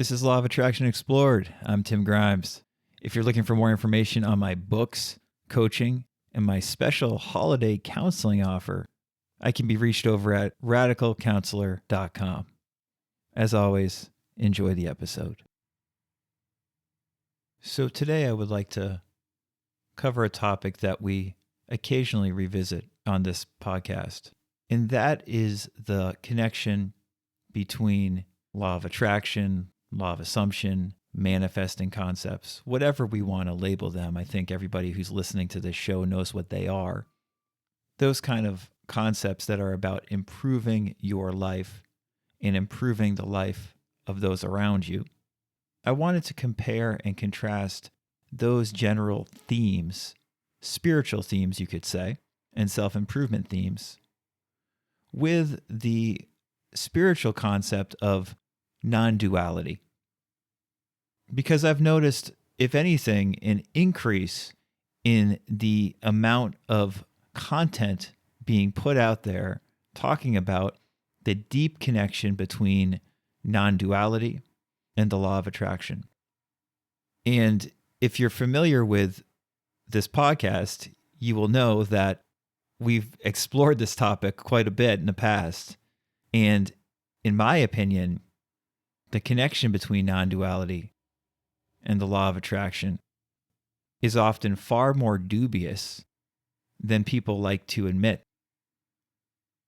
This is Law of Attraction Explored. I'm Tim Grimes. If you're looking for more information on my books, coaching, and my special holiday counseling offer, I can be reached over at radicalcounselor.com. As always, enjoy the episode. So today I would like to cover a topic that we occasionally revisit on this podcast, and that is the connection between law of attraction, law of assumption, manifesting concepts, whatever we want to label them. I think everybody who's listening to this show knows what they are. Those kind of concepts that are about improving your life and improving the life of those around you. I wanted to compare and contrast those general themes, spiritual themes, you could say, and self-improvement themes, with the spiritual concept of non-duality. Because I've noticed, if anything, an increase in the amount of content being put out there talking about the deep connection between non-duality and the law of attraction. And if you're familiar with this podcast, you will know that we've explored this topic quite a bit in the past. And in my opinion, the connection between non-duality and the law of attraction is often far more dubious than people like to admit.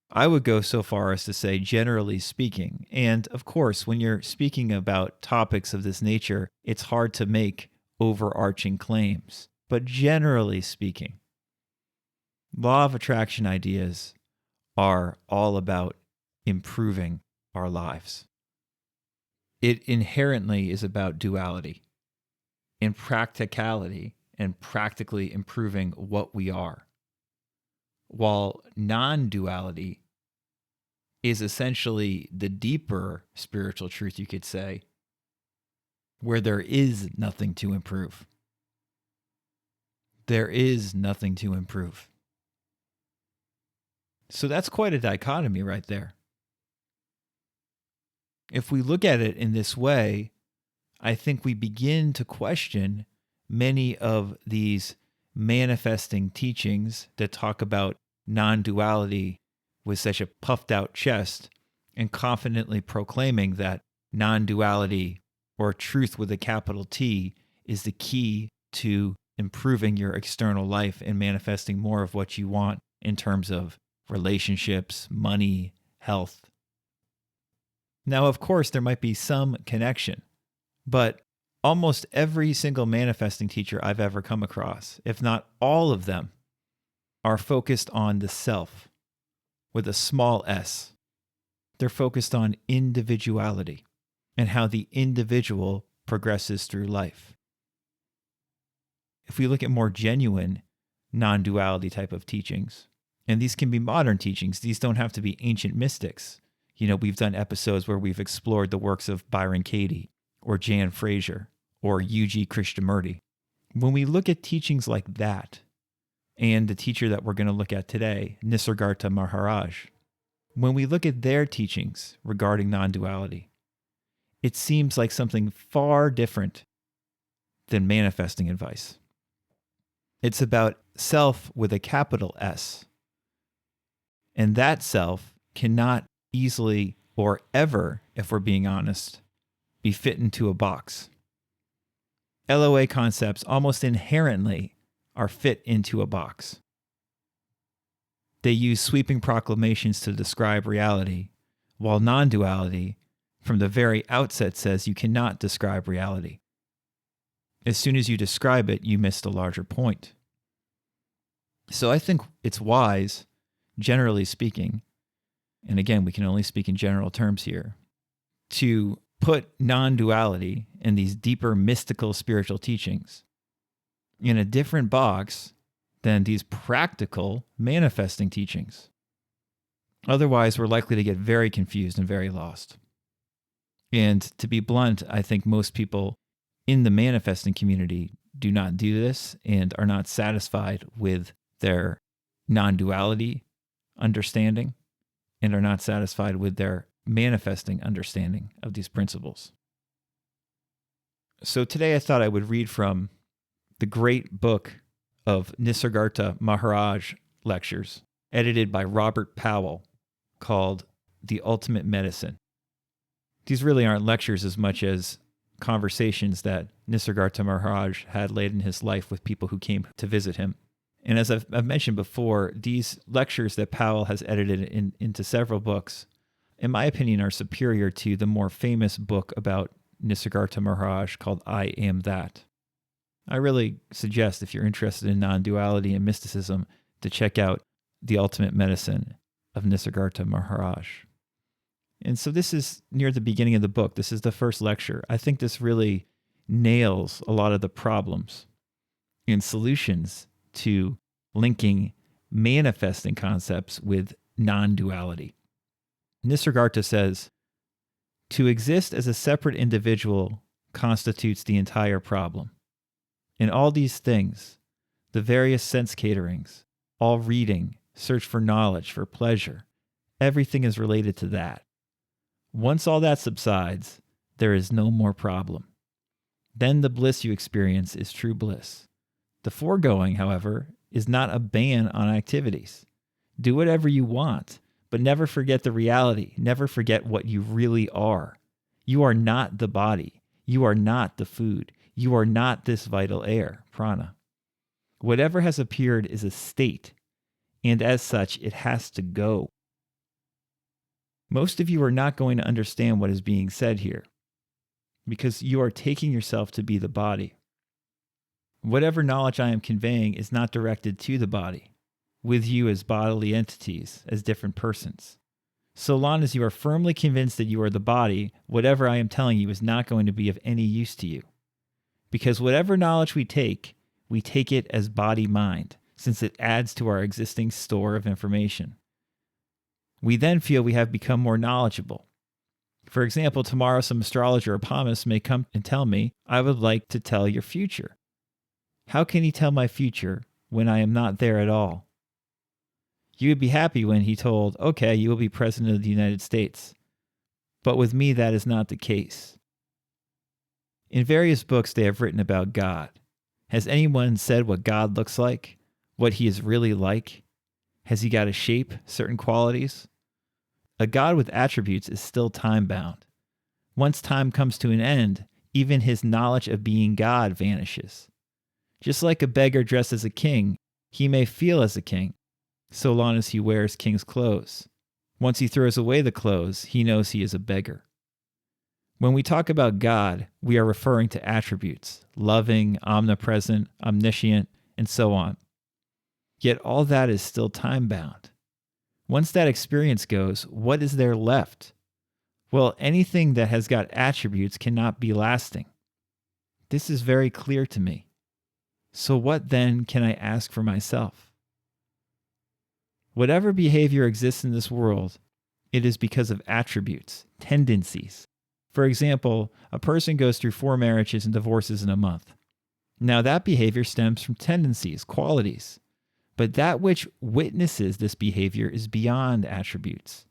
I would go so far as to say, generally speaking, and of course, when you're speaking about topics of this nature, it's hard to make overarching claims. But generally speaking, law of attraction ideas are all about improving our lives. It inherently is about duality and practicality and practically improving what we are, while non-duality is essentially the deeper spiritual truth, you could say, where there is nothing to improve. There is nothing to improve. So that's quite a dichotomy right there. If we look at it in this way, I think we begin to question many of these manifesting teachings that talk about non-duality with such a puffed out chest and confidently proclaiming that non-duality, or truth with a capital T, is the key to improving your external life and manifesting more of what you want in terms of relationships, money, health. Now, of course, there might be some connection, but almost every single manifesting teacher I've ever come across, if not all of them, are focused on the self with a small s. They're focused on individuality and how the individual progresses through life. If we look at more genuine non-duality type of teachings, and these can be modern teachings, these don't have to be ancient mystics. You know, we've done episodes where we've explored the works of Byron Katie or Jan Fraser or U.G. Krishnamurti. When we look at teachings like that, and the teacher that we're going to look at today, Nisargadatta Maharaj, when we look at their teachings regarding non-duality, it seems like something far different than manifesting advice. It's about self with a capital S. And that self cannot easily or ever, if we're being honest, be fit into a box. LOA concepts almost inherently are fit into a box. They use sweeping proclamations to describe reality, while non-duality from the very outset says you cannot describe reality. As soon as you describe it, you miss the larger point. So I think it's wise, generally speaking, and again, we can only speak in general terms here, to put non-duality and these deeper mystical spiritual teachings in a different box than these practical manifesting teachings. Otherwise, we're likely to get very confused and very lost. And to be blunt, I think most people in the manifesting community do not do this and are not satisfied with their non-duality understanding and are not satisfied with their manifesting understanding of these principles. So today I thought I would read from the great book of Nisargadatta Maharaj lectures, edited by Robert Powell, called The Ultimate Medicine. These really aren't lectures as much as conversations that Nisargadatta Maharaj had late in his life with people who came to visit him. And as I've mentioned before, these lectures that Powell has edited into several books, in my opinion, are superior to the more famous book about Nisargadatta Maharaj called I Am That. I really suggest, if you're interested in non-duality and mysticism, to check out The Ultimate Medicine of Nisargadatta Maharaj. And so this is near the beginning of the book. This is the first lecture. I think this really nails a lot of the problems and solutions to linking manifesting concepts with non-duality. Nisargadatta says, to exist as a separate individual constitutes the entire problem. In all these things, the various sense caterings, all reading, search for knowledge, for pleasure, everything is related to that. Once all that subsides, there is no more problem. Then the bliss you experience is true bliss. The foregoing, however, is not a ban on activities. Do whatever you want, but never forget the reality. Never forget what you really are. You are not the body. You are not the food. You are not this vital air, prana. Whatever has appeared is a state, and as such, it has to go. Most of you are not going to understand what is being said here, because you are taking yourself to be the body. Whatever knowledge I am conveying is not directed to the body, with you as bodily entities, as different persons. So long as you are firmly convinced that you are the body, whatever I am telling you is not going to be of any use to you. Because whatever knowledge we take it as body-mind, since it adds to our existing store of information. We then feel we have become more knowledgeable. For example, tomorrow some astrologer or palmist may come and tell me, I would like to tell your future. How can he tell my future when I am not there at all? You would be happy when he told, okay, you will be president of the United States. But with me, that is not the case. In various books they have written about God. Has anyone said what God looks like? What he is really like? Has he got a shape, certain qualities? A God with attributes is still time-bound. Once time comes to an end, even his knowledge of being God vanishes. Just like a beggar dressed as a king, he may feel as a king, so long as he wears king's clothes. Once he throws away the clothes, he knows he is a beggar. When we talk about God, we are referring to attributes, loving, omnipresent, omniscient, and so on. Yet all that is still time-bound. Once that experience goes, what is there left? Well, anything that has got attributes cannot be lasting. This is very clear to me. So what then can I ask for myself? Whatever behavior exists in this world, it is because of attributes, tendencies. For example, a person goes through 4 marriages and divorces in a month. Now that behavior stems from tendencies, qualities. But that which witnesses this behavior is beyond attributes.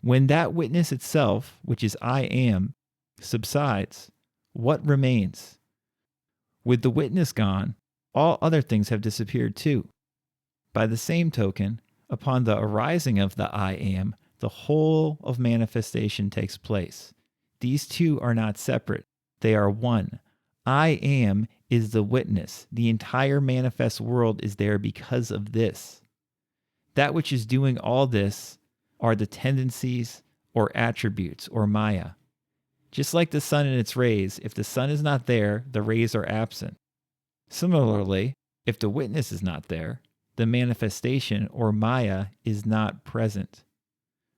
When that witness itself, which is I am, subsides, what remains? With the witness gone, all other things have disappeared too. By the same token, upon the arising of the I am, the whole of manifestation takes place. These two are not separate. They are one. I am is the witness. The entire manifest world is there because of this. That which is doing all this are the tendencies or attributes or maya. Just like the sun and its rays, if the sun is not there, the rays are absent. Similarly, if the witness is not there, the manifestation or maya is not present.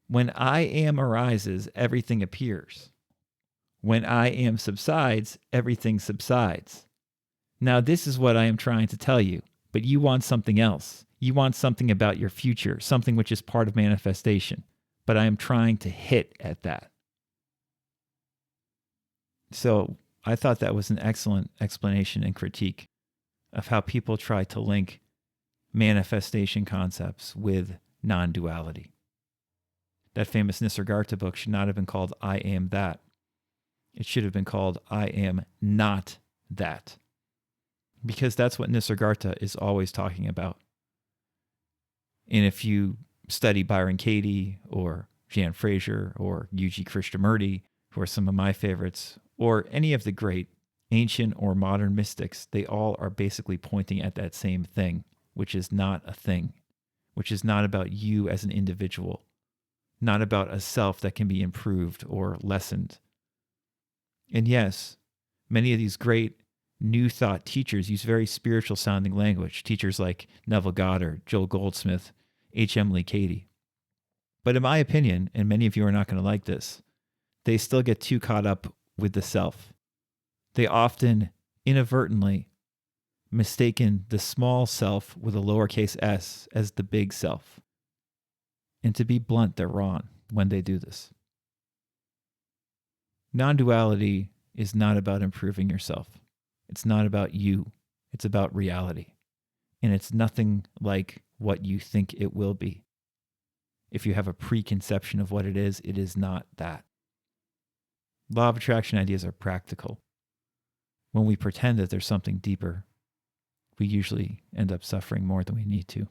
When I am arises, everything appears. When I am subsides, everything subsides. Now this is what I am trying to tell you, but you want something else. You want something about your future, something which is part of manifestation. But I am trying to hit at that. So I thought that was an excellent explanation and critique of how people try to link manifestation concepts with non-duality. That famous Nisargadatta book should not have been called I Am That. It should have been called I am not that. Because that's what Nisargadatta is always talking about. And if you study Byron Katie or Jan Fraser or Yuji Krishnamurti, who are some of my favorites, or any of the great ancient or modern mystics, they all are basically pointing at that same thing, which is not a thing, which is not about you as an individual, not about a self that can be improved or lessened. And yes, many of these great New Thought teachers use very spiritual sounding language, teachers like Neville Goddard, Joel Goldsmith, H.M. Lee Cady. But in my opinion, and many of you are not going to like this, they still get too caught up with the self. They often inadvertently mistaken the small self with a lowercase s as the big self. And to be blunt, they're wrong when they do this. Non-duality is not about improving yourself. It's not about you. It's about reality. And it's nothing like what you think it will be. If you have a preconception of what it is not that. Law of attraction ideas are practical. When we pretend that there's something deeper, we usually end up suffering more than we need to.